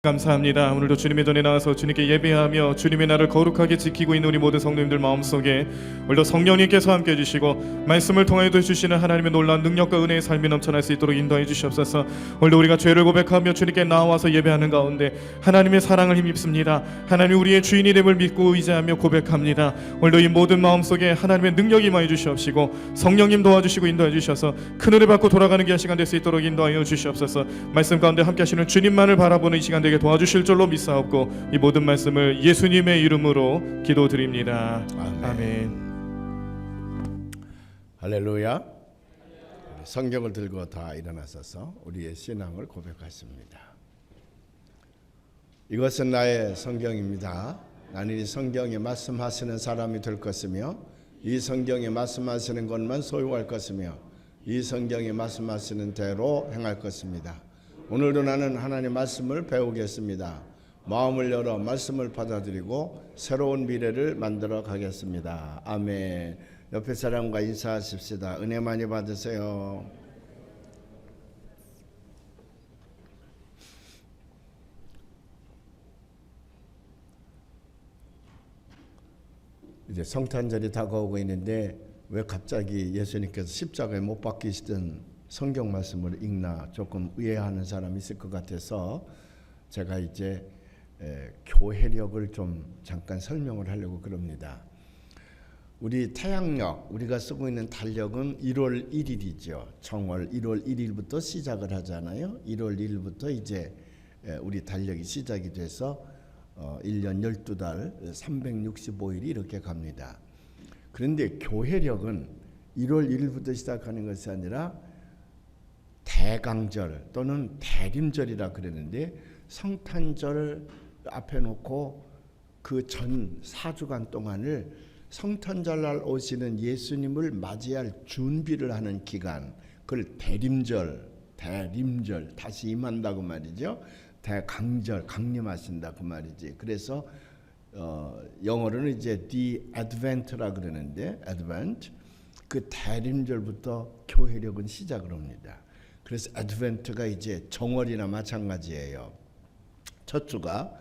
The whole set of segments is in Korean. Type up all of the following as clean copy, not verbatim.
감사합니다. 오늘도 주님의 전에 나와서 주님께 예배하며 주님의 날을 거룩하게 지키고 있는 우리 모든 성도님들 마음속에 오늘도 성령님께서 함께 해주시고 말씀을 통하여 주시는 하나님의 놀라운 능력과 은혜의 삶이 넘쳐날 수 있도록 인도해 주시옵소서. 오늘도 우리가 죄를 고백하며 주님께 나와서 예배하는 가운데 하나님의 사랑을 힘입습니다. 하나님 우리의 주인이 됨을 믿고 의지하며 고백합니다. 오늘도 이 모든 마음속에 하나님의 능력이 임하여 주시옵시고 성령님 도와주시고 인도해 주셔서 큰 은혜 받고 돌아가는 귀한 시간 될 수 있도록 인도하여 주시옵소서. 말씀 가운데 함께 하시는 주님만을 바라보는 이 시간 되게 도와주실 줄로 믿사옵고 이 모든 말씀을 예수님의 이름으로 기도드립니다. 아멘. 할렐루야. 성경을 들고 다 일어나셔서 우리의 신앙을 고백하십니다. 이것은 나의 성경입니다. 나는 이 성경에 말씀하시는 사람이 될 것이며 이 성경에 말씀하시는 것만 소유할 것이며 이 성경에 말씀하시는 대로 행할 것입니다. 오늘도 나는 하나님의 말씀을 배우겠습니다. 마음을 열어 말씀을 받아들이고 새로운 미래를 만들어 가겠습니다. 아멘. 옆에 사람과 인사하십시다. 은혜 많이 받으세요. 이제 성탄절이 다가오고 있는데 왜 갑자기 예수님께서 십자가에 못 박히시던 성경 말씀을 읽나 조금 의아해하는 사람이 있을 것 같아서 제가 이제 교회력을 좀 잠깐 설명을 하려고 그럽니다. 우리 태양력, 우리가 쓰고 있는 달력은 1월 1일이죠. 정월 1월 1일부터 시작을 하잖아요. 1월 1일부터 이제 우리 달력이 시작이 돼서 1년 12달 365일이 이렇게 갑니다. 그런데 교회력은 1월 1일부터 시작하는 것이 아니라 대강절 또는 대림절이라 그러는데 성탄절 앞에 놓고 그 전 4주간 동안을 성탄절날 오시는 예수님을 맞이할 준비를 하는 기간, 그걸 대림절 다시 임한다고 말이죠. 대강절, 강림하신다 그 말이지. 그래서 영어로는 이제 the Advent라 그러는데 Advent, 그 대림절부터 교회력은 시작을 합니다. 그래서 Advent가 이제 정월이나 마찬가지예요. 첫 주가.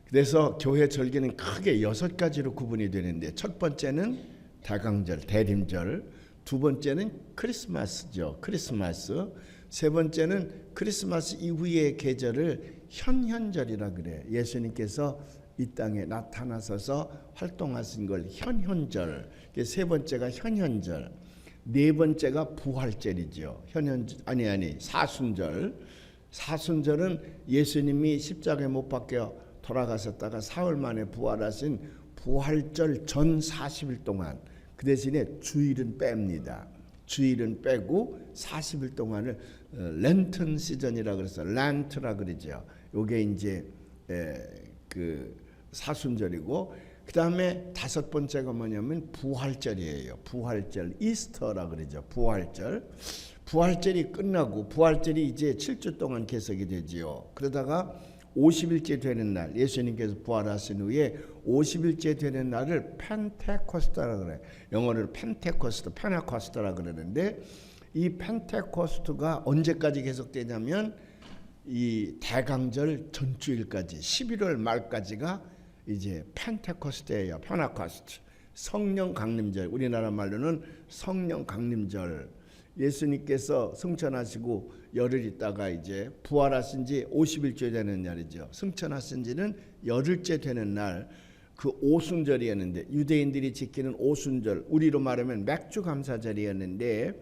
그래서 교회 절기는 크게 6가지로 구분이 되는데 첫 번째는 대강절, 대림절, 두 번째는 크리스마스죠. 크리스마스. 세 번째는 크리스마스 이후의 계절을 현현절이라 그래. 예수님께서 이 땅에 나타나셔서 활동하신 걸 현현절. 세 번째가 현현절. 네 번째가 부활절이죠. 사순절. 사순절은 예수님이 십자가에 못 박혀 돌아가셨다가 사흘 만에 부활하신 부활절 전 40일 동안, 그 대신에 주일은 뺍니다. 주일은 빼고 40일 동안을 렌튼 시즌이라 그래서 렌트라 그러죠. 요게 이제 그 사순절이고, 그 다음에 다섯 번째가 뭐냐면 부활절이에요. 부활절, 이스터라 그러죠. 부활절이 끝나고 부활절이 이제 7주 동안 계속이 되지요. 그러다가 50일째 되는 날, 예수님께서 부활하신 후에 50일째 되는 날을 펜테코스트라 그래. 영어를 페네코스트라 그러는데, 이 펜테코스트가 언제까지 계속되냐면 이 대강절 전주일까지 11월 말까지가 이제 펜테코스트예요. 페네코스트, 성령 강림절. 우리나라 말로는 성령 강림절. 예수님께서 승천하시고 열흘 있다가 이제 부활하신 지 50일째 되는 날이죠. 승천하신 지는 열흘째 되는 날, 그 오순절이었는데, 유대인들이 지키는 오순절, 우리로 말하면 맥주감사절이었는데,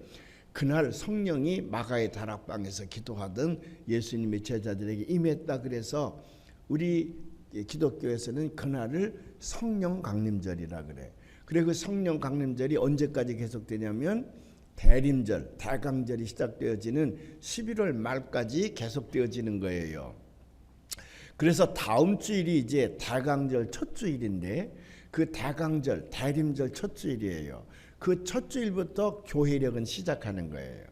그날 성령이 마가의 다락방에서 기도하던 예수님의 제자들에게 임했다. 그래서 우리 기독교에서는 그날을 성령 강림절이라 그래. 그래, 그 성령 강림절이 언제까지 계속되냐면 대림절, 대강절이 시작되어지는 11월 말까지 계속되어지는 거예요. 그래서 다음 주일이 이제 대강절 첫 주일인데, 그 대강절, 대림절 첫 주일이에요. 그 첫 주일부터 교회력은 시작하는 거예요.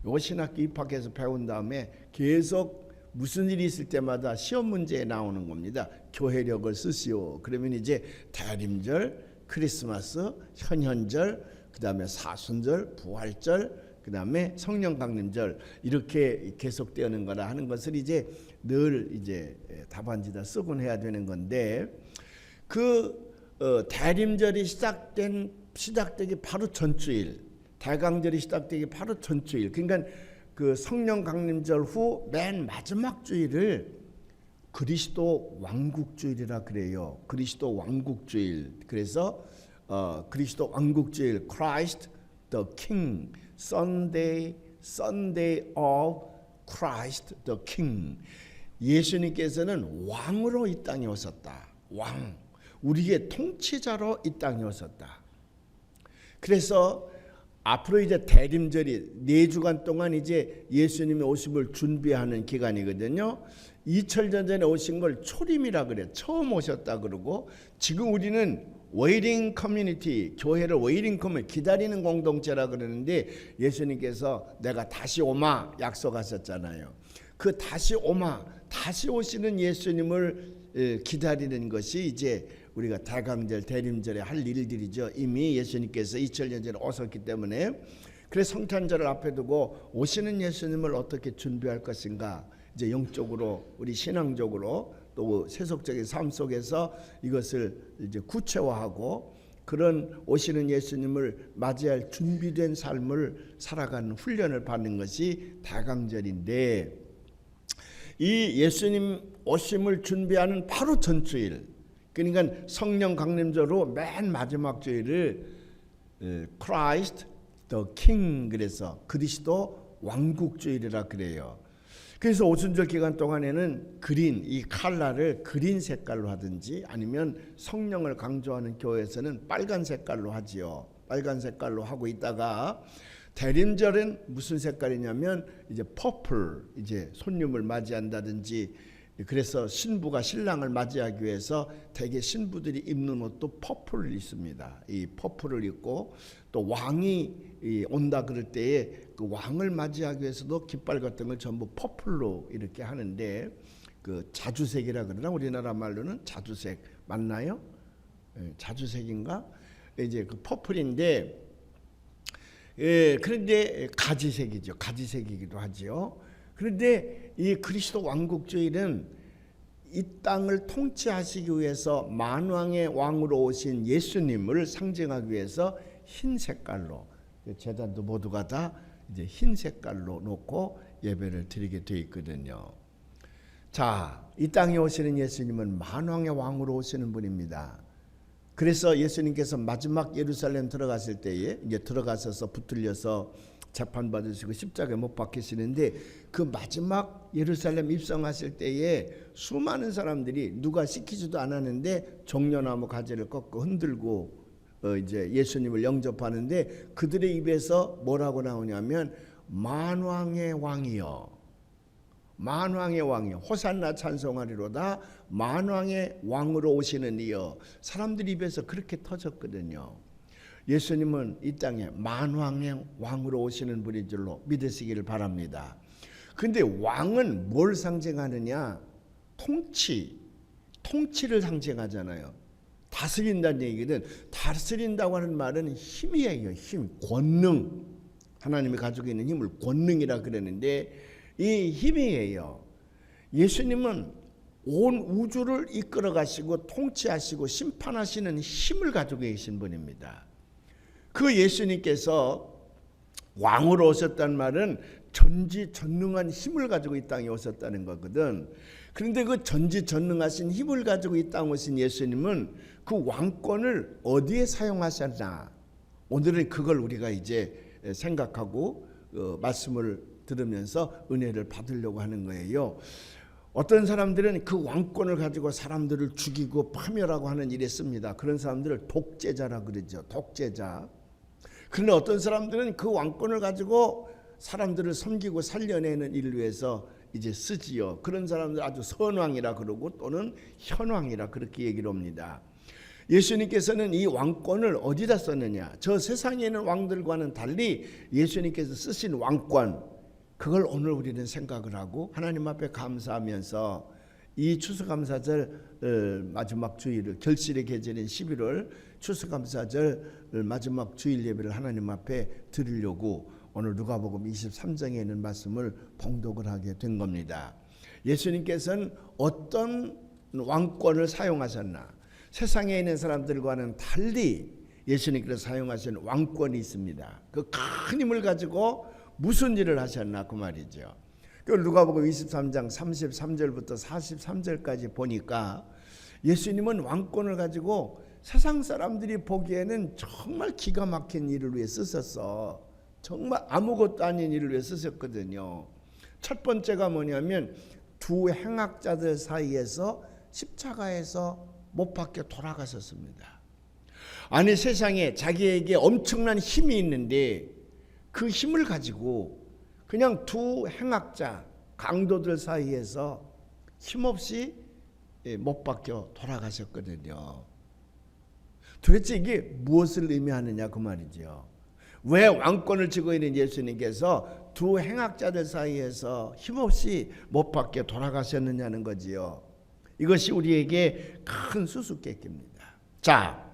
요거 신학교 입학해서 배운 다음에 계속 무슨 일이 있을 때마다 시험 문제에 나오는 겁니다. 교회력을 쓰시오. 그러면 이제 대림절, 크리스마스, 현현절, 그 다음에 사순절, 부활절, 그 다음에 성령 강림절, 이렇게 계속되는 거라 하는 것을 이제 늘 이제 답안지다 쓰곤 해야 되는 건데 대림절이 시작되기 바로 전주일, 대강절이 시작되기 바로 전주일. 그러니까 그 성령 강림절 후 맨 마지막 주일을 그리스도 왕국주일이라 그래요. 그리스도 왕국주일. 그래서 그리스도 왕국주일, Christ the King, Sunday of Christ the King. 예수님께서는 왕으로 이 땅에 오셨다. 왕, 우리의 통치자로 이 땅에 오셨다. 그래서 앞으로 이제 대림절이 4주간 동안 이제 예수님의 오심을 준비하는 기간이거든요. 2000년 전에 오신 걸 초림이라 그래. 처음 오셨다 그러고, 지금 우리는 웨이팅 커뮤니티, 교회를 웨이팅 커뮤니티, 기다리는 공동체라 그러는데, 예수님께서 내가 다시 오마 약속하셨잖아요. 그 다시 오마, 다시 오시는 예수님을 기다리는 것이 이제 우리가 대강절, 대림절에 할 일들이죠. 이미 예수님께서 2000년 전에 오셨기 때문에. 그래서 성탄절을 앞에 두고 오시는 예수님을 어떻게 준비할 것인가, 이제 영적으로, 우리 신앙적으로, 또 세속적인 삶 속에서 이것을 이제 구체화하고 그런 오시는 예수님을 맞이할 준비된 삶을 살아가는 훈련을 받는 것이 대강절인데, 이 예수님 오심을 준비하는 바로 전주일, 그러니까 성령 강림절로 맨 마지막 주일을 Christ the King, 그래서 그리스도 왕국주일이라 그래요. 그래서 오순절 기간 동안에는 이 칼라를 그린 색깔로 하든지, 아니면 성령을 강조하는 교회에서는 빨간 색깔로 하지요. 빨간 색깔로 하고 있다가 대림절은 무슨 색깔이냐면 이제 퍼플, 이제 손님을 맞이한다든지, 그래서 신부가 신랑을 맞이하기 위해서 대개 신부들이 입는 옷도 퍼플을 입습니다. 이 퍼플을 입고, 또 왕이 온다 그럴 때에 그 왕을 맞이하기 위해서도 깃발 같은 걸 전부 퍼플로 이렇게 하는데, 그 자주색이라 그러나 우리나라 말로는 자주색 맞나요? 자주색인가? 이제 그 퍼플인데, 그런데 가지색이죠. 가지색이기도 하지요. 그런데 이 그리스도 왕국주일은 이 땅을 통치하시기 위해서 만왕의 왕으로 오신 예수님을 상징하기 위해서 흰 색깔로, 제단도 모두가 다 이제 흰 색깔로 놓고 예배를 드리게 되어 있거든요. 자, 이 땅에 오시는 예수님은 만왕의 왕으로 오시는 분입니다. 그래서 예수님께서 마지막 예루살렘 들어갔을 때에 이제 들어가셔서 붙들려서 재판받으시고 십자가에 못 박히시는데, 그 마지막 예루살렘 입성하실 때에 수많은 사람들이 누가 시키지도 않았는데 종려나무 가지를 꺾고 흔들고 이제 예수님을 영접하는데, 그들의 입에서 뭐라고 나오냐면 만왕의 왕이여, 만왕의 왕이여, 호산나 찬송하리로다, 만왕의 왕으로 오시는 이여. 사람들 입에서 그렇게 터졌거든요. 예수님은 이 땅에 만왕의 왕으로 오시는 분인 줄로 믿으시기를 바랍니다. 근데 왕은 뭘 상징하느냐? 통치를 상징하잖아요. 다스린다는 얘기는, 다스린다고 하는 말은 힘이에요. 힘, 권능. 하나님이 가지고 있는 힘을 권능이라 그러는데, 이 힘이에요. 예수님은 온 우주를 이끌어 가시고 통치하시고 심판하시는 힘을 가지고 계신 분입니다. 그 예수님께서 왕으로 오셨다는 말은 전지전능한 힘을 가지고 이 땅에 오셨다는 거거든. 그런데 그 전지전능하신 힘을 가지고 이 땅에 오신 예수님은 그 왕권을 어디에 사용하셨나? 오늘은 그걸 우리가 이제 생각하고 말씀을 들으면서 은혜를 받으려고 하는 거예요. 어떤 사람들은 그 왕권을 가지고 사람들을 죽이고 파멸하고 하는 일에 씁니다. 그런 사람들을 독재자라 그러죠. 독재자. 그런데 어떤 사람들은 그 왕권을 가지고 사람들을 섬기고 살려내는 일을 위해서 이제 쓰지요. 그런 사람들 아주 선왕이라 그러고, 또는 현왕이라 그렇게 얘기를 합니다. 예수님께서는 이 왕권을 어디다 썼느냐? 저 세상에 있는 왕들과는 달리 예수님께서 쓰신 왕권, 그걸 오늘 우리는 생각을 하고 하나님 앞에 감사하면서 이 추수감사절 마지막 주일을, 결실의 계절인 11월 추수감사절 마지막 주일 예배를 하나님 앞에 드리려고 오늘 누가복음 23장에 있는 말씀을 봉독을 하게 된 겁니다. 예수님께서는 어떤 왕권을 사용하셨나? 세상에 있는 사람들과는 달리 예수님께서 사용하신 왕권이 있습니다. 그 큰 힘을 가지고 무슨 일을 하셨나 그 말이죠. 그 누가복음 23장 33절부터 43절까지 보니까 예수님은 왕권을 가지고 세상 사람들이 보기에는 정말 기가 막힌 일을 위해 쓰셨어. 정말 아무것도 아닌 일을 위해 쓰셨거든요. 첫 번째가 뭐냐면 두 행악자들 사이에서 십자가에서 못 박혀 돌아가셨습니다. 아니 세상에 자기에게 엄청난 힘이 있는데 그 힘을 가지고 그냥 두 행악자 강도들 사이에서 힘없이 못 박혀 돌아가셨거든요. 도대체 이게 무엇을 의미하느냐 그 말이죠. 왜 왕권을 쥐고 있는 예수님께서 두 행악자들 사이에서 힘없이 못 박혀 돌아가셨느냐는 거지요. 이것이 우리에게 큰 수수께끼입니다. 자,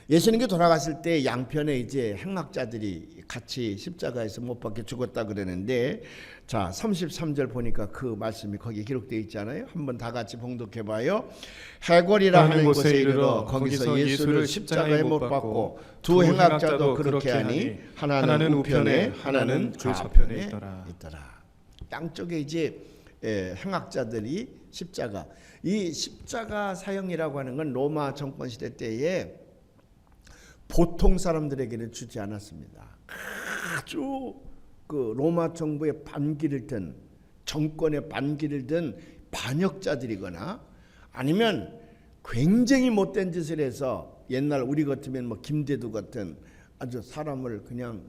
예수님께 돌아갔을 때 양편에 이제 행악자들이 같이 십자가에서 못 박혀 죽었다 그러는데, 자 33절 보니까 그 말씀이 거기에 기록되어 있잖아요. 한번 다 같이 봉독해 봐요. 해골이라 하는 곳에 이르러 거기서 예수를 십자가에 못 박고 두 행악자도 그렇게 하니 하나는 우편에 하나는 좌편에 있더라. 양쪽에 이제 행악자들이 십자가, 이 십자가 사형이라고 하는 건 로마 정권 시대 때에 보통 사람들에게는 주지 않았습니다. 아주 그 로마 정부의 반기를 든, 정권의 반기를 든 반역자들이거나 아니면 굉장히 못된 짓을 해서, 옛날 우리 같으면 뭐 김대두 같은 아주 사람을 그냥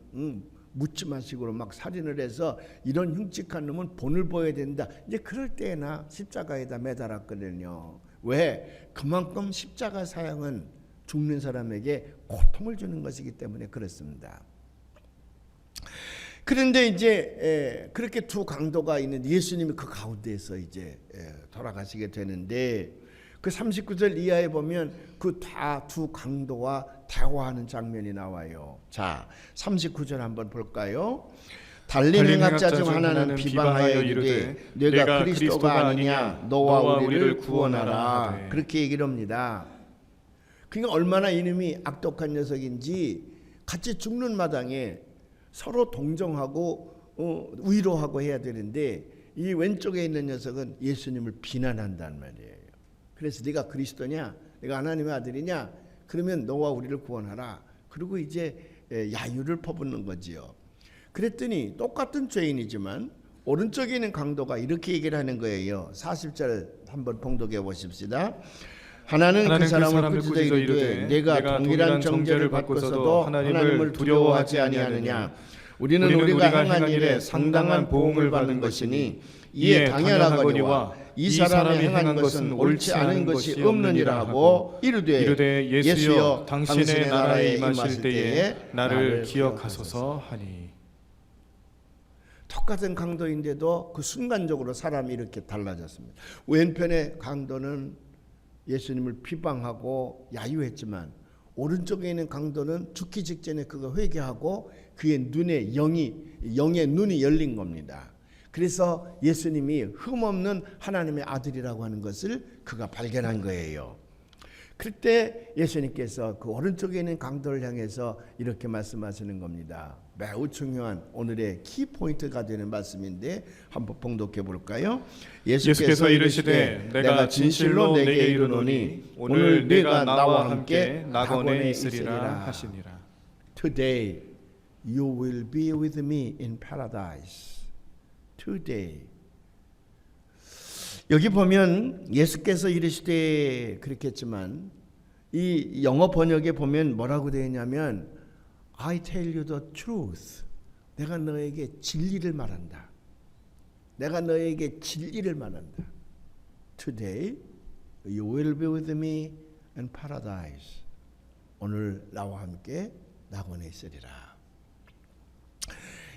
묻지마식으로 막 살인을 해서 이런 흉측한 놈은 본을 보여야 된다. 이제 그럴 때나 십자가에다 매달았거든요. 왜? 그만큼 십자가 사형은 죽는 사람에게 고통을 주는 것이기 때문에 그렇습니다. 그런데 이제 그렇게 두 강도가 있는 예수님이 그 가운데에서 이제 돌아가시게 되는데, 그 39절 이하에 보면 그 다 두 강도와 대화하는 장면이 나와요. 자, 39절 한번 볼까요? 달린 행악자 중 하나는 비방하여 이르되 네가 그리스도가 아니냐, 너와 우리를 구원하라. 그렇게 얘기를 합니다. 그러니까 얼마나 이놈이 악독한 녀석인지 같이 죽는 마당에 서로 동정하고 위로하고 해야 되는데, 이 왼쪽에 있는 녀석은 예수님을 비난한단 말이에요. 그래서 네가 그리스도냐, 네가 하나님의 아들이냐, 그러면 너와 우리를 구원하라. 그리고 이제 야유를 퍼붓는 거지요. 그랬더니 똑같은 죄인이지만 오른쪽에 있는 강도가 이렇게 얘기를 하는 거예요. 40절 한번 봉독해 보십시다. 하나는 그 사람을 꾸짖어 이르되 내가 동일한 정죄를 받고서도 하나님을 두려워하지 아니하느냐. 우리는 우리가 행한 일에 상당한 보응을 받는 것이니 이에 당연하거니와 이 사람이 행한 것은 옳지 않은 것이 없느니라 하고 이르되 예수여 당신의 나라에 임하실 때에 나를 기억하소서 하니. 똑같은 강도인데도 그 순간적으로 사람이 이렇게 달라졌습니다. 왼편의 강도는 예수님을 비방하고 야유했지만 오른쪽에 있는 강도는 죽기 직전에 그가 회개하고 그의 눈에 영의 눈이 열린 겁니다. 그래서 예수님이 흠없는 하나님의 아들이라고 하는 것을 그가 발견한 거예요. 그때 예수님께서 그 오른쪽에 있는 강도를 향해서 이렇게 말씀하시는 겁니다. 매우 중요한 오늘의 키포인트가 되는 말씀인데 한번 봉독해 볼까요? 예수께서 이르시되 내가 진실로 내게 이르노니 오늘 네가 나와 함께 낙원에 있으리라 하시니라. Today you will be with me in paradise. Today. 여기 보면 예수께서 이르시되 그렇게 했지만 이 영어 번역에 보면 뭐라고 되어 있냐면 I tell you the truth. 내가 너에게 진리를 말한다. 내가 너에게 진리를 말한다. Today you will be with me in paradise. 오늘 나와 함께 낙원에 있으리라.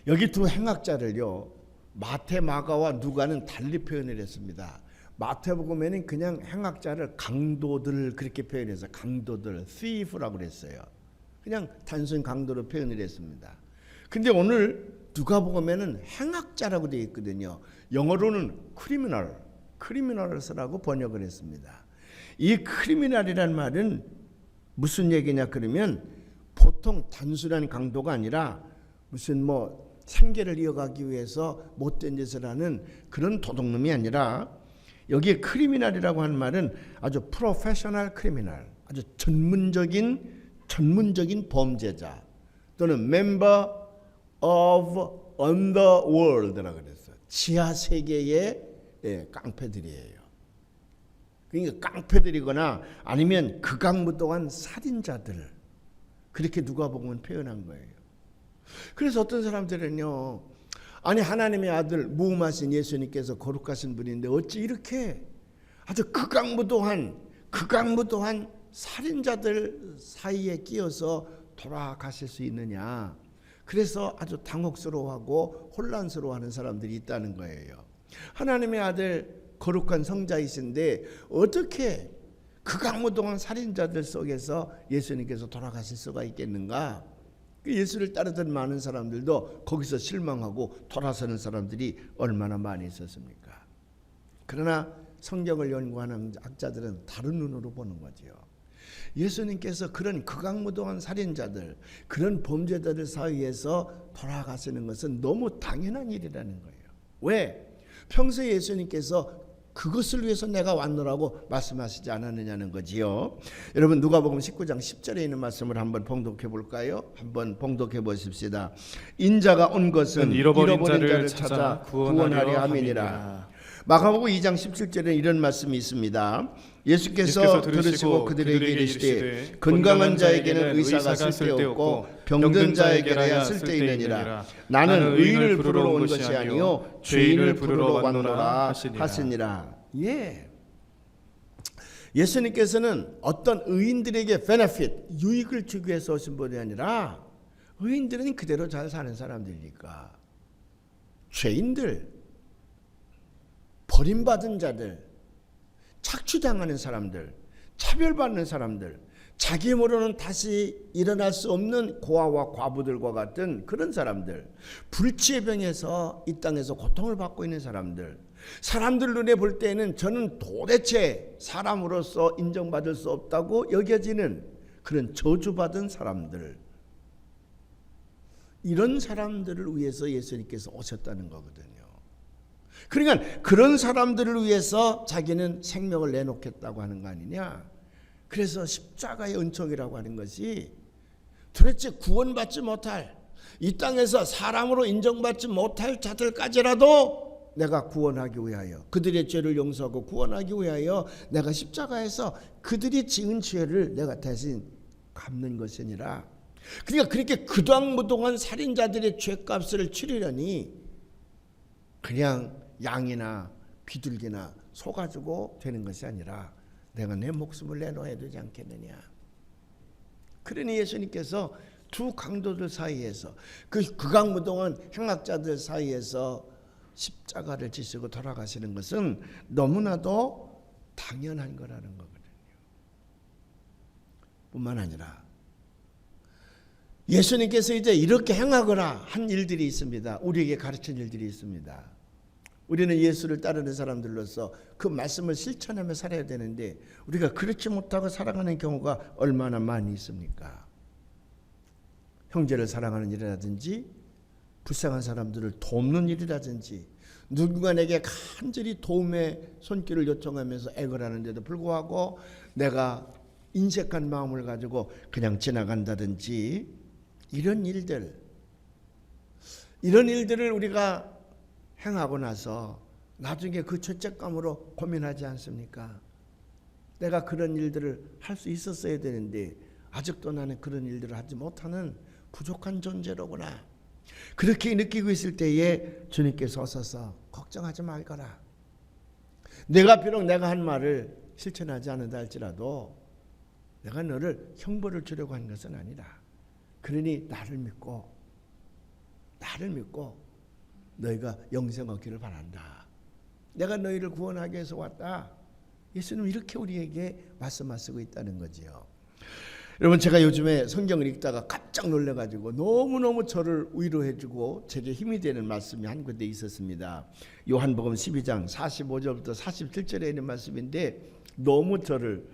여기 두 행악자를요, 마태, 마가와 누가는 달리 표현을 했습니다. 마태복음에는 그냥 행악자를 강도들 그렇게 표현해서 강도들, thief라고 그랬어요. 그냥 단순 강도로 표현을 했습니다. 근데 오늘 누가복음에는 행악자라고 되어 있거든요. 영어로는 크리미널스라고 번역을 했습니다. 이 크리미널이란 말은 무슨 얘기냐 그러면 보통 단순한 강도가 아니라 무슨 생계를 이어가기 위해서 못된 짓을 하는 그런 도둑놈이 아니라 여기에 크리미널이라고 하는 말은 아주 프로페셔널 크리미널, 아주 전문적인 범죄자 또는 member of underworld라고 그랬어요. 지하 세계의 깡패들이에요. 그러니까 깡패들이거나 아니면 극악무도한 살인자들, 그렇게 누가복음은 표현한 거예요. 그래서 어떤 사람들은요, 아니 하나님의 아들 무음하신 예수님께서 거룩하신 분인데 어찌 이렇게 아주 극악무도한 살인자들 사이에 끼어서 돌아가실 수 있느냐. 그래서 아주 당혹스러워하고 혼란스러워하는 사람들이 있다는 거예요. 하나님의 아들 거룩한 성자이신데 어떻게 극악무도한 살인자들 속에서 예수님께서 돌아가실 수가 있겠는가? 예수를 따르던 많은 사람들도 거기서 실망하고 돌아서는 사람들이 얼마나 많이 있었습니까? 그러나 성경을 연구하는 학자들은 다른 눈으로 보는 거죠. 예수님께서 그런 극악무도한 살인자들, 그런 범죄자들 사이에서 돌아가시는 것은 너무 당연한 일이라는 거예요. 왜? 평소에 예수님께서 그것을 위해서 내가 왔노라고 말씀하시지 않았느냐는 거지요. 여러분 누가복음 19장 10절에 있는 말씀을 한번 봉독해 볼까요? 한번 봉독해 보십시다. 인자가 온 것은 잃어버린 자를 찾아 구원하려 함이니라. 마가복음 2장 17절에 이런 말씀이 있습니다. 예수께서 들으시고 그들에게 이르시되 건강한 자에게는 의사가 쓸데없고 병든 자에게라야 쓸데있느니라. 나는 의인을 부르러 온 것이 아니요 죄인을 부르러 왔노라 하시니라. 예수님께서는 어떤 의인들에게 베네핏, 유익을 주기 위해서 오신 분이 아니라 의인들은 그대로 잘 사는 사람들이니까 죄인들, 버림받은 자들, 착취당하는 사람들, 차별받는 사람들, 자기 힘으로는 다시 일어날 수 없는 고아와 과부들과 같은 그런 사람들, 불치의 병에서 이 땅에서 고통을 받고 있는 사람들, 사람들 눈에 볼 때에는 저는 도대체 사람으로서 인정받을 수 없다고 여겨지는 그런 저주받은 사람들, 이런 사람들을 위해서 예수님께서 오셨다는 거거든요. 그러니까 그런 사람들을 위해서 자기는 생명을 내놓겠다고 하는 거 아니냐. 그래서 십자가의 은총이라고 하는 것이 도대체 구원받지 못할, 이 땅에서 사람으로 인정받지 못할 자들까지라도 내가 구원하기 위하여, 그들의 죄를 용서하고 구원하기 위하여 내가 십자가에서 그들이 지은 죄를 내가 대신 갚는 것이니라. 그러니까 그렇게 그동무동한 살인자들의 죄값을 치르려니 그냥 양이나 비둘기나 소 가지고 되는 것이 아니라 내가 내 목숨을 내놓아야 되지 않겠느냐. 그러니 예수님께서 두 강도들 사이에서, 그 극악무동한 행악자들 사이에서 십자가를 지시고 돌아가시는 것은 너무나도 당연한 거라는 거거든요. 뿐만 아니라 예수님께서 이제 이렇게 행하거라 한 일들이 있습니다. 우리에게 가르친 일들이 있습니다. 우리는 예수를 따르는 사람들로서 그 말씀을 실천하며 살아야 되는데 우리가 그렇지 못하고 살아가는 경우가 얼마나 많이 있습니까? 형제를 사랑하는 일이라든지 불쌍한 사람들을 돕는 일이라든지 누군가 내게 간절히 도움의 손길을 요청하면서 애걸 하는데도 불구하고 내가 인색한 마음을 가지고 그냥 지나간다든지, 이런 일들을 우리가 행하고 나서 나중에 그 죄책감으로 고민하지 않습니까? 내가 그런 일들을 할 수 있었어야 되는데 아직도 나는 그런 일들을 하지 못하는 부족한 존재로구나. 그렇게 느끼고 있을 때에 주님께서 오셔서 걱정하지 말거라. 내가 비록 내가 한 말을 실천하지 않는다 할지라도 내가 너를 형벌을 주려고 하는 것은 아니라, 그러니 나를 믿고 너희가 영생 얻기를 바란다. 내가 너희를 구원하기 위해서 왔다. 예수님은 이렇게 우리에게 말씀하시고 있다는 거지요. 여러분, 제가 요즘에 성경을 읽다가 깜짝 놀래가지고 너무너무 저를 위로해주고 제게 힘이 되는 말씀이 한 군데 있었습니다. 요한복음 12장 45절부터 47절에 있는 말씀인데 너무 저를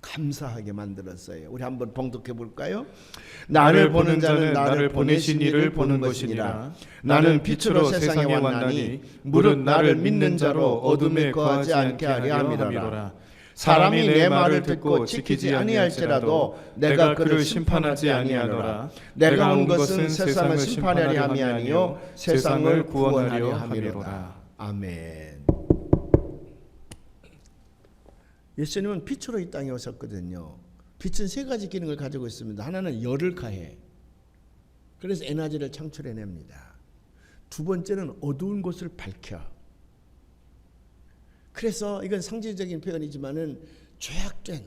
감사하게 만들었어요. 우리 한번 봉독해 볼까요? 나를 보는 자는 나를 보내신 이를 보는 것이니라. 나는 빛으로 세상에 왔나니 물은 나를 믿는 자로 어둠에 거하지 않게 하려 함이로라. 사람이 내 말을 듣고 지키지 아니할지라도 내가 그를 심판하지 아니하노라. 내가 온 것은 세상을 심판하려 함이 아니요 세상을 구원하려 함이로라. 아멘. 예수님은 빛으로 이 땅에 오셨거든요. 빛은 세 가지 기능을 가지고 있습니다. 하나는 열을 가해, 그래서 에너지를 창출해냅니다. 두 번째는 어두운 곳을 밝혀, 그래서 이건 상징적인 표현이지만은 죄악된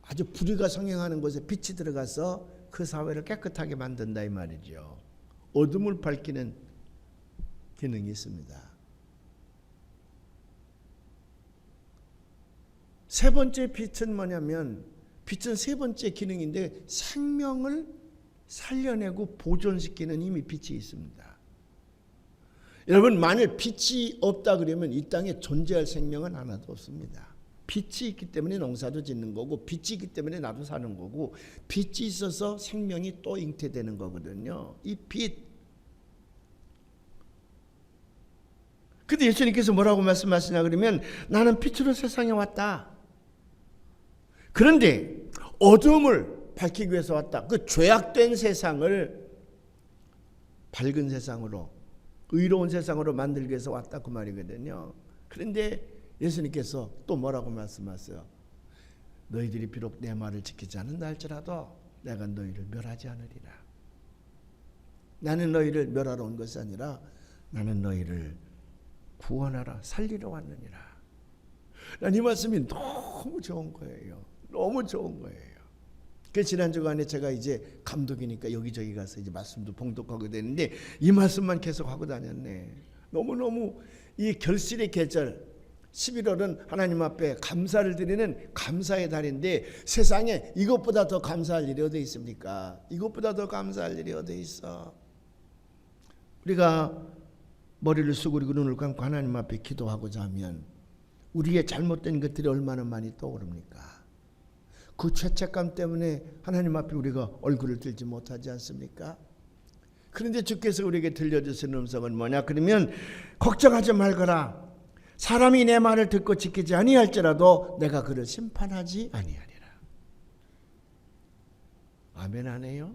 아주 불의가 성행하는 곳에 빛이 들어가서 그 사회를 깨끗하게 만든다 이 말이죠. 어둠을 밝히는 기능이 있습니다. 세 번째 빛은 뭐냐면, 빛은 세 번째 기능인데 생명을 살려내고 보존시키는 힘이 빛이 있습니다. 여러분, 만일 빛이 없다 그러면 이 땅에 존재할 생명은 하나도 없습니다. 빛이 있기 때문에 농사도 짓는 거고, 빛이 있기 때문에 나도 사는 거고, 빛이 있어서 생명이 또 잉태되는 거거든요. 이 빛. 근데 예수님께서 뭐라고 말씀하시냐 그러면, 나는 빛으로 세상에 왔다. 그런데 어둠을 밝히기 위해서 왔다. 그 죄악된 세상을 밝은 세상으로, 의로운 세상으로 만들기 위해서 왔다 그 말이거든요. 그런데 예수님께서 또 뭐라고 말씀하세요? 너희들이 비록 내 말을 지키지 않는다 할지라도 내가 너희를 멸하지 않으리라. 나는 너희를 멸하러 온 것이 아니라 나는 너희를 구원하라, 살리러 왔느니라. 난 이 말씀이 너무 좋은 거예요. 너무 좋은 거예요. 그 지난 주간에 제가 이제 감독이니까 여기저기 가서 이제 말씀도 봉독하게 되는데 이 말씀만 계속 하고 다녔네. 너무너무 이 결실의 계절 11월은 하나님 앞에 감사를 드리는 감사의 달인데, 세상에 이것보다 더 감사할 일이 어디 있습니까? 이것보다 더 감사할 일이 어디 있어? 우리가 머리를 숙이고 눈을 감고 하나님 앞에 기도하고자 하면 우리의 잘못된 것들이 얼마나 많이 떠오릅니까? 그 죄책감 때문에 하나님 앞에 우리가 얼굴을 들지 못하지 않습니까? 그런데 주께서 우리에게 들려주시는 음성은 뭐냐? 그러면 걱정하지 말거라. 사람이 내 말을 듣고 지키지 아니할지라도 내가 그를 심판하지 아니하리라. 아멘 안 해요?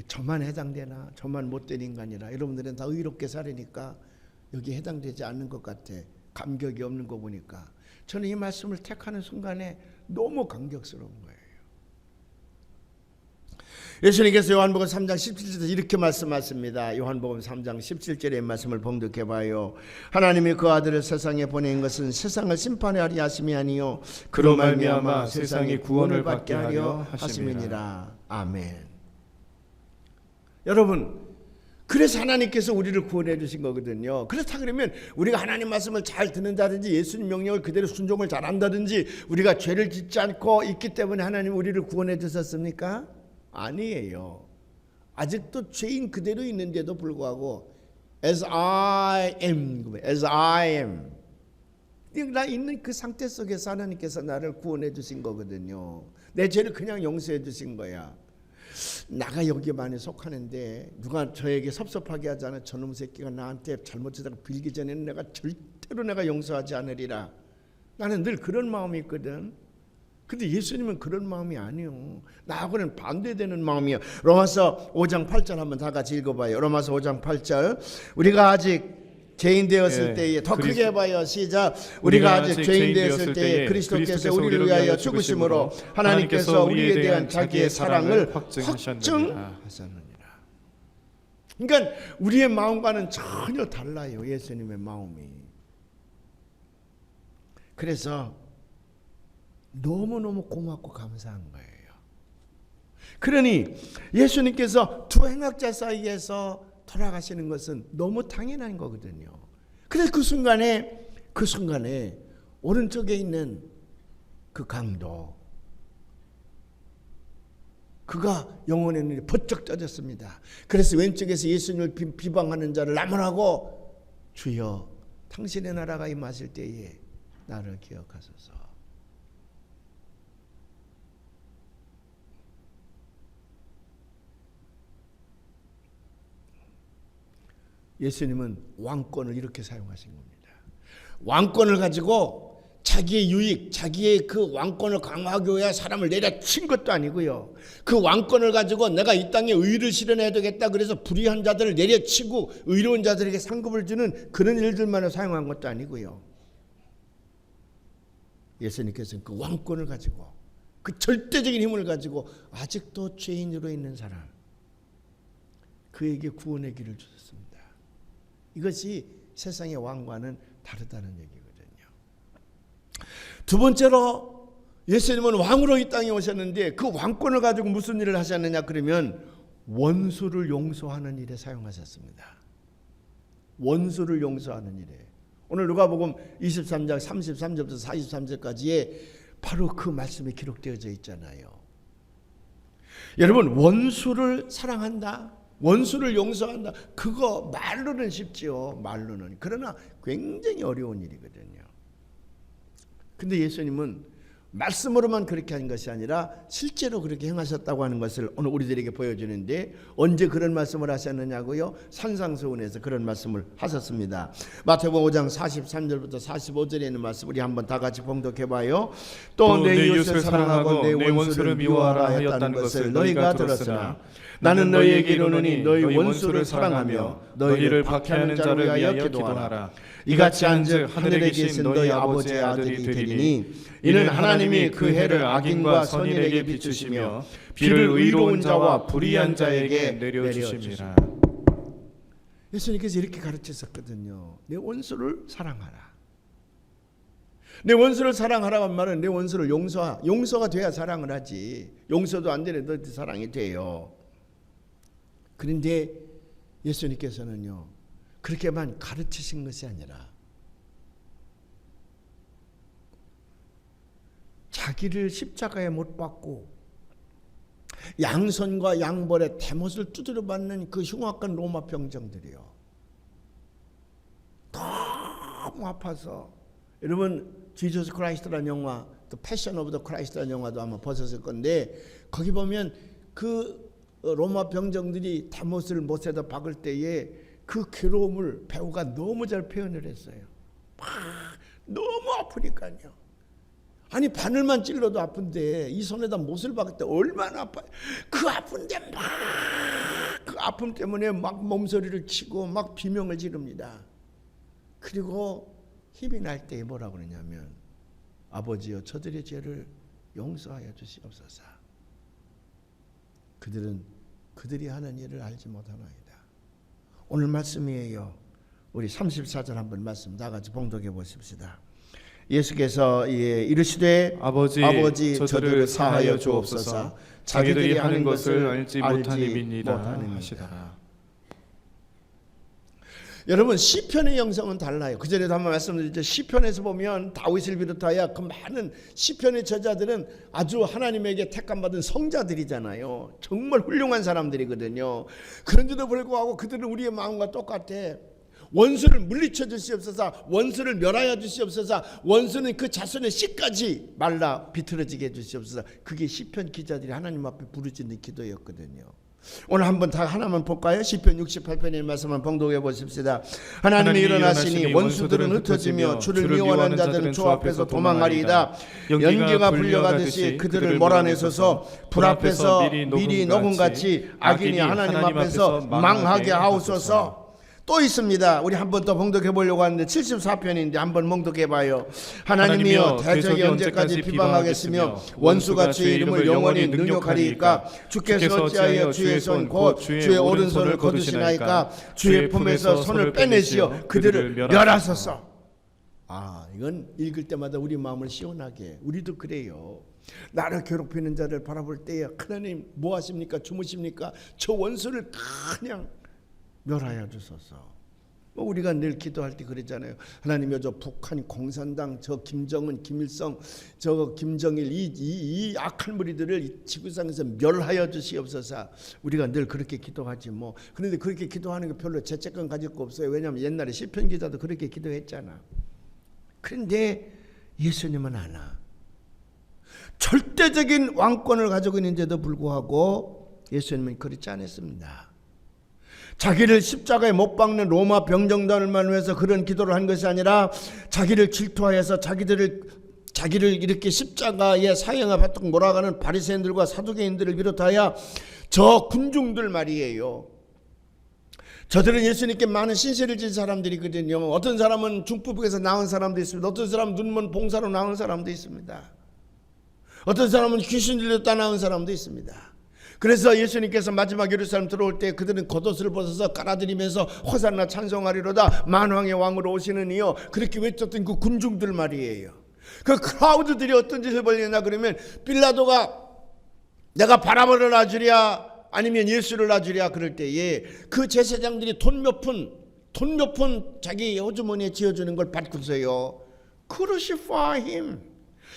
저만 해당되나? 저만 못된 인간이라. 여러분들은 다 의롭게 살으니까 여기 해당되지 않는 것 같아. 감격이 없는 거 보니까. 저는 이 말씀을 택하는 순간에 너무 감격스러운 거예요. 예수님께서 요한복음 3장 17절에 이렇게 말씀하십니다. 요한복음 3장 17절의 말씀을 봉독해 봐요. 하나님이 그 아들을 세상에 보낸 것은 세상을 심판하려 하심이 아니요 그로 말미암아 세상이 구원을 받게 하려 하심이니라. 아멘. 여러분, 그래서 하나님께서 우리를 구원해 주신 거거든요. 그렇다 그러면 우리가 하나님 말씀을 잘 듣는다든지 예수님 명령을 그대로 순종을 잘한다든지 우리가 죄를 짓지 않고 있기 때문에 하나님 우리를 구원해 주셨습니까? 아니에요. 아직도 죄인 그대로 있는데도 불구하고 as I am, 나 있는 그 상태 속에서 하나님께서 나를 구원해 주신 거거든요. 내 죄를 그냥 용서해 주신 거야. 나가 여기만에 속하는데 누가 저에게 섭섭하게 하지 않아 저놈 새끼가 나한테 잘못하다가 빌기 전에는 내가 절대로 내가 용서하지 않으리라. 나는 늘 그런 마음이 있거든. 근데 예수님은 그런 마음이 아니요. 나하고는 반대되는 마음이요. 로마서 5장 8절 한번 다 같이 읽어봐요. 로마서 5장 8절. 우리가 아직 죄인 되었을 때에 더 크게 해봐요. 시작. 우리가 아직 죄인 되었을 때에 그리스도께서 우리를 위하여 죽으심으로 하나님께서 우리에 대한 자기의 사랑을 확증하셨느니라. 그러니까 우리의 마음과는 전혀 달라요. 예수님의 마음이. 그래서 너무너무 고맙고 감사한 거예요. 그러니 예수님께서 두 행악자 사이에서 돌아가시는 것은 너무 당연한 거거든요. 그래서 그 순간에 오른쪽에 있는 그 강도, 그가 영혼의 눈이 번쩍 떠졌습니다. 그래서 왼쪽에서 예수님을 비방하는 자를 나무라고 주여 당신의 나라가 임하실 때에 나를 기억하소서. 예수님은 왕권을 이렇게 사용하신 겁니다. 왕권을 가지고 자기의 유익, 자기의 그 왕권을 강화하기 위해 사람을 내려친 것도 아니고요. 그 왕권을 가지고 내가 이 땅에 의를 실현해야 되겠다 그래서 불의한 자들을 내려치고 의로운 자들에게 상급을 주는 그런 일들만을 사용한 것도 아니고요. 예수님께서는 그 왕권을 가지고 그 절대적인 힘을 가지고 아직도 죄인으로 있는 사람, 그에게 구원의 길을 주셨습니다. 이것이 세상의 왕과는 다르다는 얘기거든요. 두 번째로 예수님은 왕으로 이 땅에 오셨는데 그 왕권을 가지고 무슨 일을 하셨느냐 그러면 원수를 용서하는 일에 사용하셨습니다. 원수를 용서하는 일에. 오늘 누가복음 23장 33절부터 43절까지에 바로 그 말씀이 기록되어져 있잖아요. 여러분, 원수를 사랑한다, 원수를 용서한다, 그거 말로는 쉽지요. 말로는. 그러나 굉장히 어려운 일이거든요. 근데 예수님은 말씀으로만 그렇게 한 것이 아니라 실제로 그렇게 행하셨다고 하는 것을 오늘 우리들에게 보여주는데, 언제 그런 말씀을 하셨느냐고요? 산상수훈에서 그런 말씀을 하셨습니다. 마태복음 5장 43절부터 45절에 있는 말씀 우리 한번 다 같이 봉독해봐요. 또 내 이웃을 사랑하고 내 원수를 미워하라 하였다는 것을 너희가 들었으나 나는 너희에게 이르노니 너희 원수를 사랑하며 너희를 박해하는 자를 위하여 기도하라. 이같이 한즉 하늘에 계신 너희 아버지의 아들이 되리니 이는 하나님이 그 해를 악인과 선인에게 비추시며 비를 의로운 자와 불의한 자에게 내려주십니다. 예수님께서 이렇게 가르치셨거든요. 내 원수를 사랑하라. 내 원수를 사랑하라고 한 말은 내 원수를 용서가 돼야 사랑을 하지. 용서도 안 되는 너희 사랑이 돼요. 그런데 예수님께서는요, 그렇게만 가르치신 것이 아니라 자기를 십자가에 못 박고 양손과 양벌에 대못을 두드려 맞는 그 흉악한 로마 병정들이요, 너무 아파서, 여러분 지저스 크라이스트라는 영화, 또 패션 오브 더 크라이스트라는 영화도 아마 보셨을 건데, 거기 보면 그 로마 병정들이 대못을 못에다 박을 때에 그 괴로움을 배우가 너무 잘 표현을 했어요. 막 너무 아프니까요. 아니 바늘만 찔러도 아픈데 이 손에다 못을 박을 때 얼마나 아파요. 그 아픈데 막 그 아픔 때문에 막 몸소리를 치고 막 비명을 지릅니다. 그리고 힘이 날 때 뭐라고 그러냐면, 아버지여 저들의 죄를 용서하여 주시옵소서. 그들이 하는 일을 알지 못하나이다. 오늘 말씀이에요. 우리 34절 한번 말씀 다 같이 봉독해 보십시다. 예수께서 이르시되 아버지 저들을 사하여 주옵소서. 자기들이 하는 것을 알지 못하님이니이다 하시더라. 여러분, 시편의 영성은 달라요. 그 전에도 한번 말씀드렸죠. 시편에서 보면 다윗을 비롯하여 그 많은 시편의 저자들은 아주 하나님에게 택함받은 성자들이잖아요. 정말 훌륭한 사람들이거든요. 그런데도 불구하고 그들은 우리의 마음과 똑같아. 원수를 물리쳐 주시옵소서, 원수를 멸하여 주시옵소서, 원수는 그 자손의 씨까지 말라 비틀어지게 해 주시옵소서. 그게 시편 기자들이 하나님 앞에 부르짖는 기도였거든요. 오늘 한번 다 하나만 볼까요? 시편 68편의 말씀을 봉독해 보십시다. 하나님이 일어나시니 원수들은 흩어지며 주를 미워하는 자들은 주 앞에서 도망하리이다. 연기가 불려가듯이 그들을 몰아내소서. 불 앞에서 미리 녹음같이 악인이 하나님 앞에서 망하게 하옵소서. 또 있습니다. 우리 한 번 더 봉독해 보려고 하는데 74편인데 한번 봉독해 봐요. 하나님이여 대적이 언제까지 비방하겠으며 원수가 주의 이름을 영원히 능욕하리이까. 주께서 어찌하여 주의 손 곧 주의 오른손을 거두시나이까. 주의 품에서 손을 빼내시어 그들을 멸하소서. 이건 읽을 때마다 우리 마음을 시원하게, 우리도 그래요. 나를 괴롭히는 자를 바라볼 때에 하나님 뭐 하십니까? 주무십니까? 저 원수를 그냥 멸하여 주소서. 뭐 우리가 늘 기도할 때 그러잖아요. 하나님이여 저 북한 공산당, 저 김정은, 김일성, 저 김정일 이 악한 무리들을 이 지구상에서 멸하여 주시옵소서. 우리가 늘 그렇게 기도하지 뭐. 그런데 그렇게 기도하는 게 별로 죄책감 가질 거 없어요. 왜냐하면 옛날에 시편 기자도 그렇게 기도했잖아. 그런데 예수님은 하나 절대적인 왕권을 가지고 있는데도 불구하고 예수님은 그렇지 않았습니다. 자기를 십자가에 못 박는 로마 병정단을만 위해서 그런 기도를 한 것이 아니라 자기를 질투하여서 자기를 이렇게 십자가에 사형을 받도록 몰아가는 바리새인들과 사두개인들을 비롯하여 저 군중들 말이에요. 저들은 예수님께 많은 신세를 진 사람들이거든요. 어떤 사람은 중부국에서 나온 사람도 있습니다. 어떤 사람은 눈먼 봉사로 나온 사람도 있습니다. 어떤 사람은 귀신 들렸다 나온 사람도 있습니다. 그래서 예수님께서 마지막 예루살렘 들어올 때 그들은 겉옷을 벗어서 깔아드리면서 호산나 찬송하리로다 만왕의 왕으로 오시는 이여 그렇게 외쳤던 그 군중들 말이에요. 그 크라우드들이 어떤 짓을 벌였냐 그러면 빌라도가 내가 바라바를 놔주랴 아니면 예수를 놔주랴 그럴 때에 그 제사장들이 돈 몇 푼 자기 호주머니에 지어주는 걸 받고서요 Crucify him,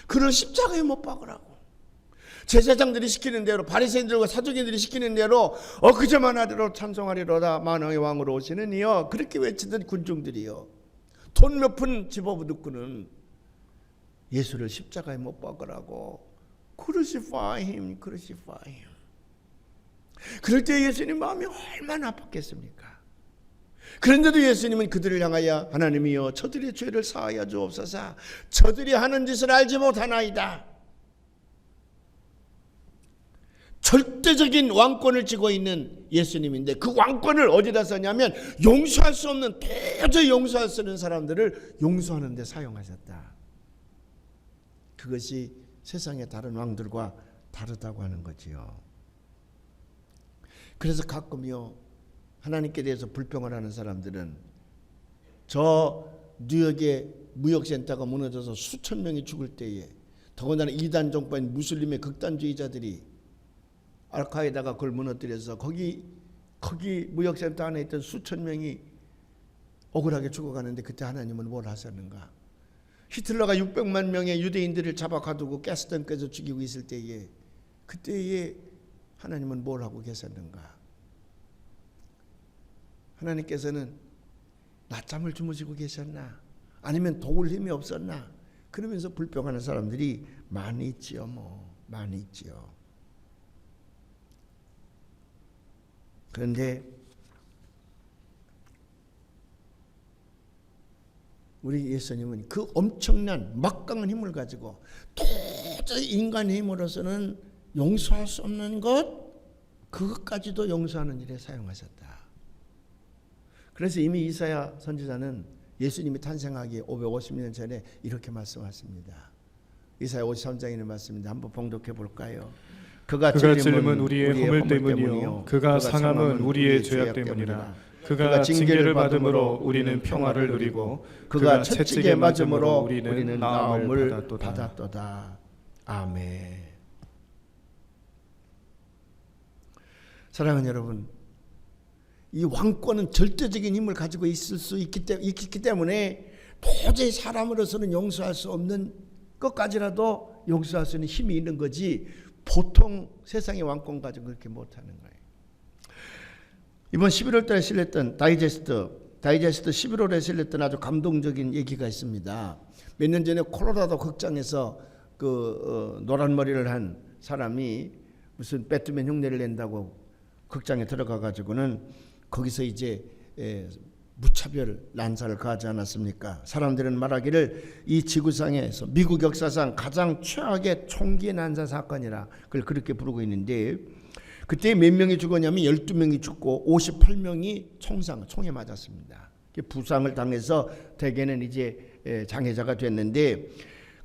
그를 십자가에 못 박으라고. 제사장들이 시키는 대로 바리새인들과 사두개인들이 시키는 대로 엊그제만 하리로 찬송하리로다 만왕의 왕으로 오시는 이여 그렇게 외치던 군중들이요 돈 몇 푼 집어넣고는 예수를 십자가에 못 박으라고 Crucify him, Crucify him. 그럴 때 예수님 마음이 얼마나 아팠겠습니까? 그런데도 예수님은 그들을 향하여 하나님이여 저들의 죄를 사하여 주옵소서 저들이 하는 짓을 알지 못하나이다. 절대적인 왕권을 쥐고 있는 예수님인데 그 왕권을 어디다 썼냐면 용서할 수 없는 도저히 용서할 수 없는 사람들을 용서하는 데 사용하셨다. 그것이 세상의 다른 왕들과 다르다고 하는 거지요. 그래서 가끔요 하나님께 대해서 불평을 하는 사람들은 저 뉴욕의 무역센터가 무너져서 수천 명이 죽을 때에 더군다나 이단 정파인 무슬림의 극단주의자들이 알카에다가 그걸 무너뜨려서 거기 무역센터 안에 있던 수천 명이 억울하게 죽어가는데 그때 하나님은 뭘 하셨는가? 히틀러가 600만 명의 유대인들을 잡아 가두고 가스탱크에서 죽이고 있을 때에 그때에 하나님은 뭘 하고 계셨는가? 하나님께서는 낮잠을 주무시고 계셨나? 아니면 도울 힘이 없었나? 그러면서 불평하는 사람들이 많이 있지요. 많이 있지요. 그런데 우리 예수님은 그 엄청난 막강한 힘을 가지고 도저히 인간의 힘으로서는 용서할 수 없는 것 그것까지도 용서하는 일에 사용하셨다. 그래서 이미 이사야 선지자는 예수님이 탄생하기 550년 전에 이렇게 말씀하십니다. 이사야 53장에는 말씀인데 한번 봉독해 볼까요? 그가 찔림은 우리의 허물 때문이요 그가 상함은 우리의 죄악 때문이라. 그가 징계를 받음으로 우리는 평화를 누리고 그가 채찍에 맞음으로 우리는 나음을 받았도다. 아멘. 사랑하는 여러분, 이 왕권은 절대적인 힘을 가지고 있을 수 있기 때문에 도저히 사람으로서는 용서할 수 없는 것까지라도 용서할 수 있는 힘이 있는 거지 보통 세상의 왕권 가지고 그렇게 못하는 거예요. 이번 11월 달에 실렸던 다이제스트 11월에 실렸던 아주 감동적인 얘기가 있습니다. 몇 년 전에 콜로라도 극장에서 노란 머리를 한 사람이 무슨 배트맨 흉내를 낸다고 극장에 들어가 가지고는 거기서 이제 무차별 난사를 가하지 않았습니까? 사람들은 말하기를 이 지구상에서 미국 역사상 가장 최악의 총기 난사 사건이라 그걸 그렇게 부르고 있는데 그때 몇 명이 죽었냐면 12명이 죽고 58명이 총에 맞았습니다. 부상을 당해서 대개는 이제 장애자가 됐는데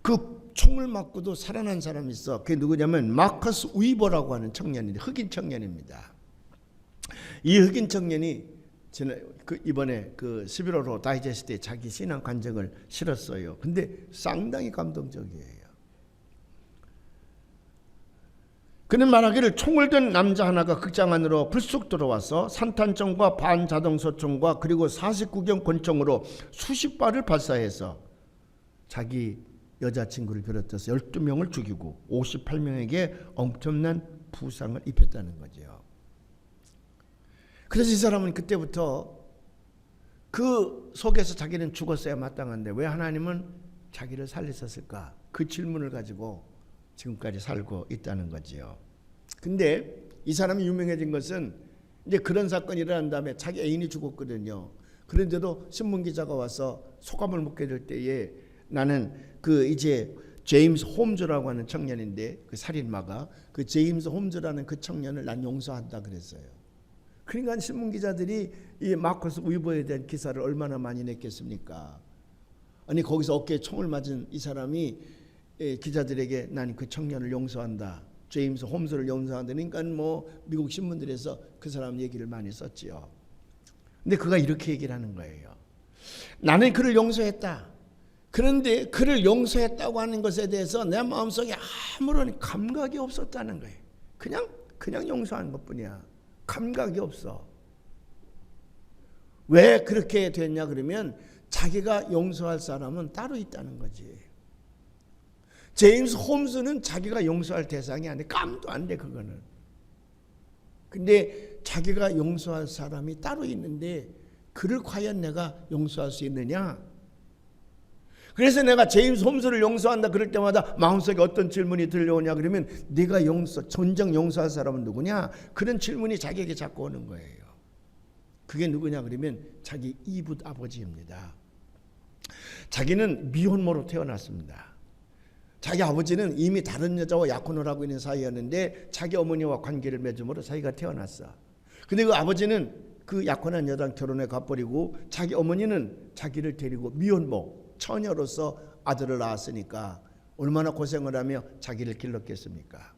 그 총을 맞고도 살아난 사람이 있어. 그게 누구냐면 마커스 위버라고 하는 청년인데 흑인 청년입니다. 이 흑인 청년이 이번에 11월호 다이제스트에 자기 신앙 간증을 실었어요. 근데 상당히 감동적이에요. 그는 말하기를 총을 든 남자 하나가 극장 안으로 불쑥 들어와서 산탄총과 반자동소총과 그리고 49경 권총으로 수십 발을 발사해서 자기 여자친구를 비롯해서 12명을 죽이고 58명에게 엄청난 부상을 입혔다는 거죠. 그래서 이 사람은 그때부터 그 속에서 자기는 죽었어야 마땅한데 왜 하나님은 자기를 살리셨을까? 그 질문을 가지고 지금까지 살고 있다는 거지요. 근데 이 사람이 유명해진 것은 이제 그런 사건이 일어난 다음에 자기 애인이 죽었거든요. 그런데도 신문기자가 와서 소감을 묻게 될 때에 나는 그 이제 제임스 홈즈라고 하는 청년인데 그 살인마가 그 제임스 홈즈라는 그 청년을 난 용서한다 그랬어요. 그러니까 신문기자들이 이 마커스 위버에 대한 기사를 얼마나 많이 냈겠습니까? 아니 거기서 어깨에 총을 맞은 이 사람이 기자들에게 난 그 청년을 용서한다. 제임스 홈즈를 용서한다. 그러니까 뭐 미국 신문들에서 그 사람 얘기를 많이 썼지요. 근데 그가 이렇게 얘기를 하는 거예요. 나는 그를 용서했다. 그런데 그를 용서했다고 하는 것에 대해서 내 마음속에 아무런 감각이 없었다는 거예요. 그냥 용서한 것뿐이야. 감각이 없어. 왜 그렇게 됐냐 그러면 자기가 용서할 사람은 따로 있다는 거지. 제임스 홈즈는 자기가 용서할 대상이 아니야. 깜도 안 돼 그거는. 근데 자기가 용서할 사람이 따로 있는데 그를 과연 내가 용서할 수 있느냐? 그래서 내가 제임스 홈즈를 용서한다 그럴 때마다 마음속에 어떤 질문이 들려오냐 그러면 네가 전정 용서할 사람은 누구냐? 그런 질문이 자기에게 자꾸 오는 거예요. 그게 누구냐 그러면 자기 이붓 아버지입니다. 자기는 미혼모로 태어났습니다. 자기 아버지는 이미 다른 여자와 약혼을 하고 있는 사이였는데 자기 어머니와 관계를 맺음으로 자기가 태어났어. 근데 그 아버지는 그 약혼한 여자랑 결혼해 가버리고 자기 어머니는 자기를 데리고 미혼모 처녀로서 아들을 낳았으니까 얼마나 고생을 하며 자기를 길렀겠습니까?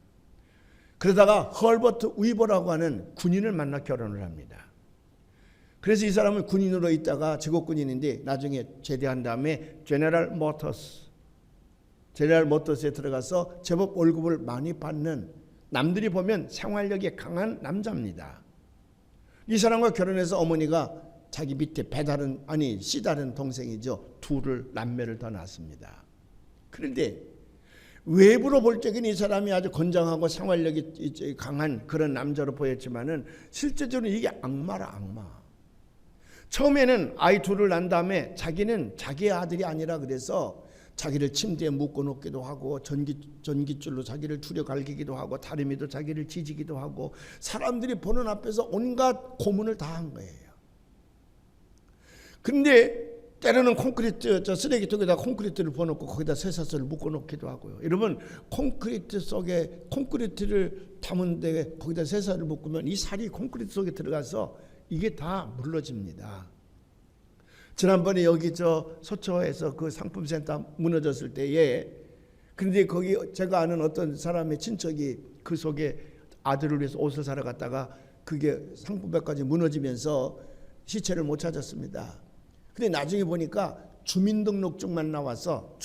그러다가 헐버트 위버라고 하는 군인을 만나 결혼을 합니다. 그래서 이 사람은 군인으로 있다가 제국군인인데 나중에 제대한 다음에 제너럴 모터스에 들어가서 제법 월급을 많이 받는 남들이 보면 생활력이 강한 남자입니다. 이 사람과 결혼해서 어머니가 자기 밑에 씨 다른 동생이죠. 남매를 더 낳았습니다. 그런데 외부로 볼 적엔 이 사람이 아주 건장하고 생활력이 강한 그런 남자로 보였지만은 실제적으로 이게 악마라 악마. 처음에는 아이 둘을 낳은 다음에 자기는 자기의 아들이 아니라 그래서 자기를 침대에 묶어놓기도 하고 전깃줄로 자기를 추려 갈기기도 하고 다리미도 자기를 지지기도 하고 사람들이 보는 앞에서 온갖 고문을 다 한 거예요. 근데 때로는 쓰레기통에다 콘크리트를 부어놓고 거기다 쇠사슬을 묶어놓기도 하고요. 여러분 콘크리트 속에 콘크리트를 담은데 거기다 쇠사슬을 묶으면 이 살이 콘크리트 속에 들어가서 이게 다 물러집니다. 지난번에 여기 서초에서 그 상품센터 무너졌을 때에 그런데 거기 제가 아는 어떤 사람의 친척이 그 속에 아들을 위해서 옷을 사러 갔다가 그게 상품백까지 무너지면서 시체를 못 찾았습니다. 근데 나중에 보니까 주민등록증만 나와서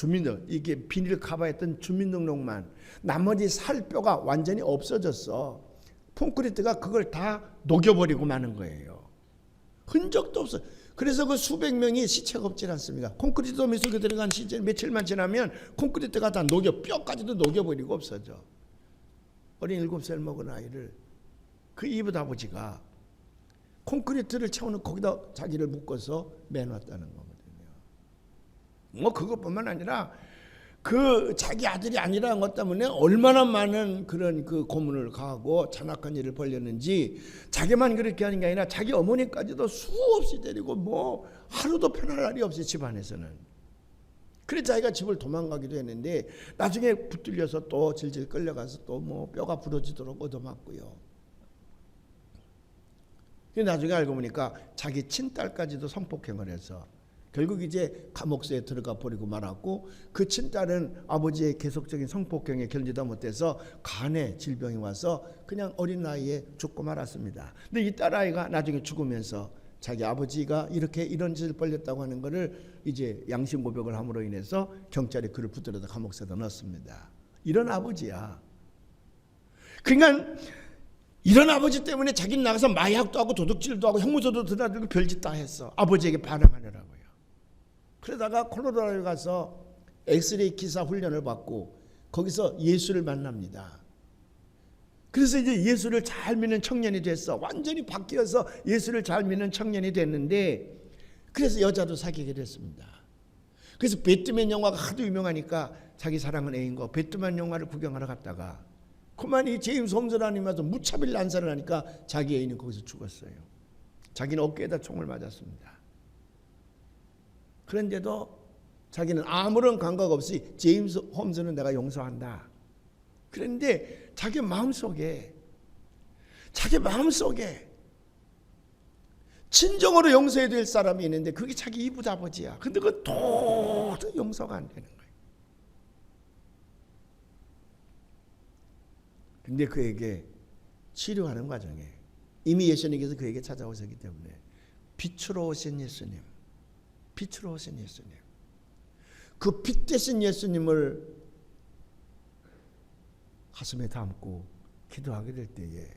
이게 비닐 커버했던 주민등록만 나머지 살뼈가 완전히 없어졌어. 콘크리트가 그걸 다 녹여버리고 마는 거예요. 흔적도 없어. 그래서 그 수백 명이 시체가 없질 않습니다. 콘크리트 도미 속에 들어간 시체 며칠만 지나면 콘크리트가 다 뼈까지도 녹여버리고 없어져. 어린 7살 먹은 아이를 그 이붓 아버지가 콘크리트를 채우는 거기다 자기를 묶어서 매놨다는 거거든요. 뭐 그것뿐만 아니라 그 자기 아들이 아니라는 것 때문에 얼마나 많은 그런 그 고문을 가하고 잔악한 일을 벌였는지 자기만 그렇게 하는 게 아니라 자기 어머니까지도 수없이 때리고 뭐 하루도 편할 날이 없이 집안에서는. 그래서 자기가 집을 도망가기도 했는데 나중에 붙들려서 또 질질 끌려가서 또 뭐 뼈가 부러지도록 얻어맞고요. 나중에 알고 보니까 자기 친딸까지도 성폭행을 해서 결국 이제 감옥소에 들어가 버리고 말았고 그 친딸은 아버지의 계속적인 성폭행에 견디다 못해서 간에 질병이 와서 그냥 어린 나이에 죽고 말았습니다. 근데 이 딸아이가 나중에 죽으면서 자기 아버지가 이런 짓을 벌였다고 하는 것을 이제 양심 고백을 함으로 인해서 경찰이 그를 붙들어서 감옥소에다 넣었습니다. 이런 아버지야. 그러니까 이런 아버지 때문에 자기는 나가서 마약도 하고 도둑질도 하고 형무소도 드나들고 별짓 다 했어. 아버지에게 반항하느라고요. 그러다가 콜로라도에 가서 엑스레이 기사 훈련을 받고 거기서 예수를 만납니다. 그래서 이제 예수를 잘 믿는 청년이 됐어. 완전히 바뀌어서 예수를 잘 믿는 청년이 됐는데, 그래서 여자도 사귀게 됐습니다. 그래서 배트맨 영화가 하도 유명하니까 자기 사랑은 애인과 배트맨 영화를 구경하러 갔다가 그만 이 제임스 홈즈라는 와서 무차별 난사를 하니까 자기 애인은 거기서 죽었어요. 자기는 어깨에다 총을 맞았습니다. 그런데도 자기는 아무런 감각 없이 제임스 홈즈는 내가 용서한다. 그런데 자기 마음속에 진정으로 용서해야 될 사람이 있는데 그게 자기 이웃 아버지야. 근데 그건 도저히 용서가 안 되는 거예요. 근데 그에게 치료하는 과정에 이미 예수님께서 그에게 찾아오셨기 때문에 빛으로 오신 예수님, 그 빛 대신 예수님을 가슴에 담고 기도하게 될 때에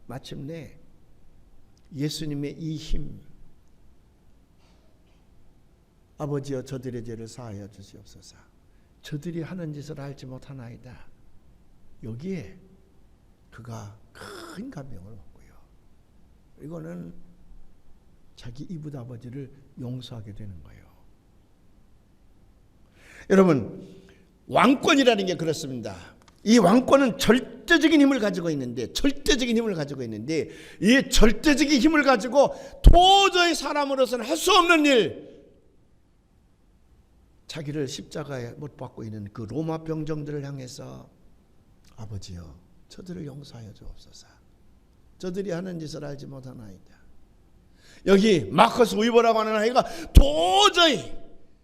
마침내 예수님의 이 힘, 아버지여 저들의 죄를 사하여 주시옵소서. 저들이 하는 짓을 알지 못하나이다. 여기에 그가 큰 감명을 얻고요. 이거는 자기 이웃 아버지를 용서하게 되는 거예요. 여러분, 왕권이라는 게 그렇습니다. 이 왕권은 절대적인 힘을 가지고 있는데 이 절대적인 힘을 가지고 도저히 사람으로서는 할 수 없는 일, 자기를 십자가에 못 박고 있는 그 로마 병정들을 향해서 아버지여 저들을 용서하여 주옵소서. 저들이 하는 짓을 알지 못하나이다. 여기 마커스 위버라고 하는 아이가 도저히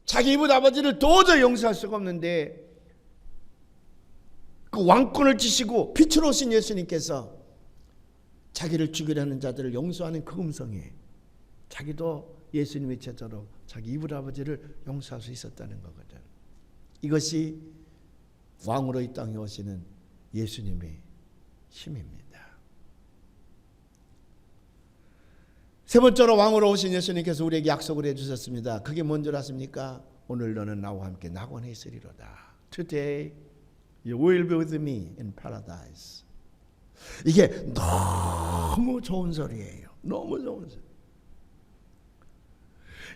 자기 이웃 아버지를 도저히 용서할 수가 없는데 그 왕권을 지시고 빛으로 오신 예수님께서 자기를 죽이려는 자들을 용서하는 그 음성에 자기도 예수님의 제자로 자기 이웃 아버지를 용서할 수 있었다는 거거든. 이것이 왕으로 이 땅에 오시는 예수님의 힘입니다. 세 번째로 왕으로 오신 예수님께서 우리에게 약속을 해주셨습니다. 그게 뭔 줄 아십니까? 오늘 너는 나와 함께 낙원에 있으리로다. Today you will be with me in paradise. 이게 너무 좋은 소리예요. 너무 좋은 소리.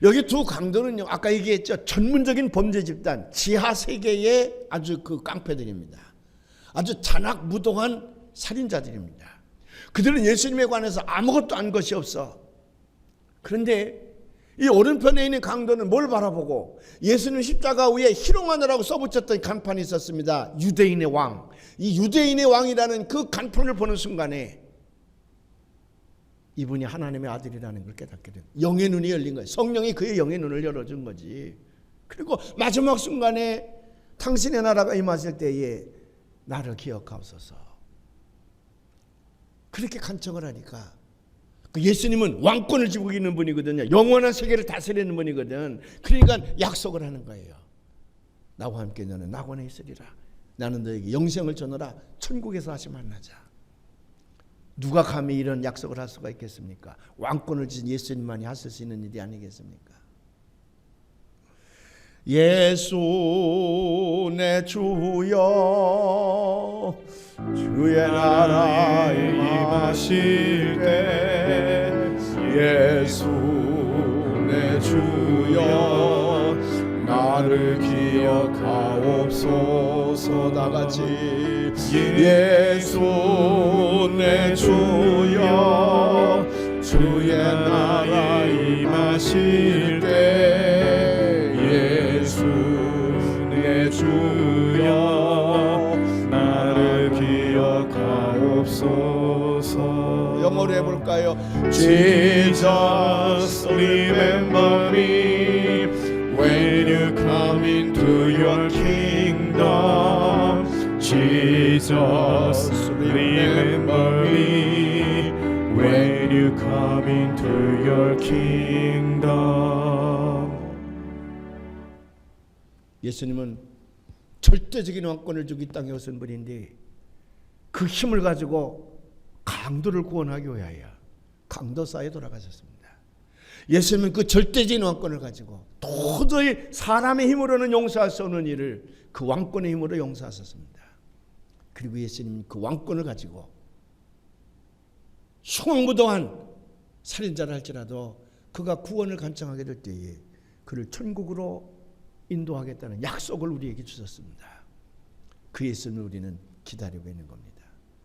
여기 두 강도는요, 아까 얘기했죠, 전문적인 범죄 집단, 지하 세계의 아주 그 깡패들입니다. 아주 잔악무도한 살인자들입니다. 그들은 예수님에 관해서 아무것도 안 것이 없어. 그런데 이 오른편에 있는 강도는 뭘 바라보고, 예수님 십자가 위에 희롱하느라고 써붙였던 간판이 있었습니다. 유대인의 왕. 이 유대인의 왕이라는 그 간판을 보는 순간에 이분이 하나님의 아들이라는 걸 깨닫게 된, 영의 눈이 열린 거예요. 성령이 그의 영의 눈을 열어준 거지. 그리고 마지막 순간에 당신의 나라가 임하실 때에 나를 기억하옵소서. 그렇게 간청을 하니까 그 예수님은 왕권을 쥐고 있는 분이거든요. 영원한 세계를 다스리는 분이거든. 그러니까 약속을 하는 거예요. 나와 함께 너는 낙원에 있으리라. 나는 너에게 영생을 주노라. 천국에서 다시 만나자. 누가 감히 이런 약속을 할 수가 있겠습니까? 왕권을 지닌 예수님만이 하실 수 있는 일이 아니겠습니까? 예수 내 주여, 주의 나라에 임하실 때, 예수 내 주여 나를 기억하옵소서. 다같이 예수 내 주여, 주의 나라에 임하실 때, 예수 내 주여 나를 기억하옵소서. 영어로 해볼까요? Jesus remember me when you come into your kingdom. Jesus remember me when you come into your kingdom. 예수님은 절대적인 왕권을 주고 이 땅에 오신 분인데 그 힘을 가지고 강도를 구원하기 위하여 강도사에 돌아가셨습니다. 예수님은 그 절대적인 왕권을 가지고 도저히 사람의 힘으로는 용서할 수 없는 일을 그 왕권의 힘으로 용서하셨습니다. 그리고 예수님은 그 왕권을 가지고 흉악무도한 살인자를 할지라도 그가 구원을 간청하게 될 때에 그를 천국으로 인도하겠다는 약속을 우리에게 주셨습니다. 그 예수님을 우리는 기다리고 있는 겁니다.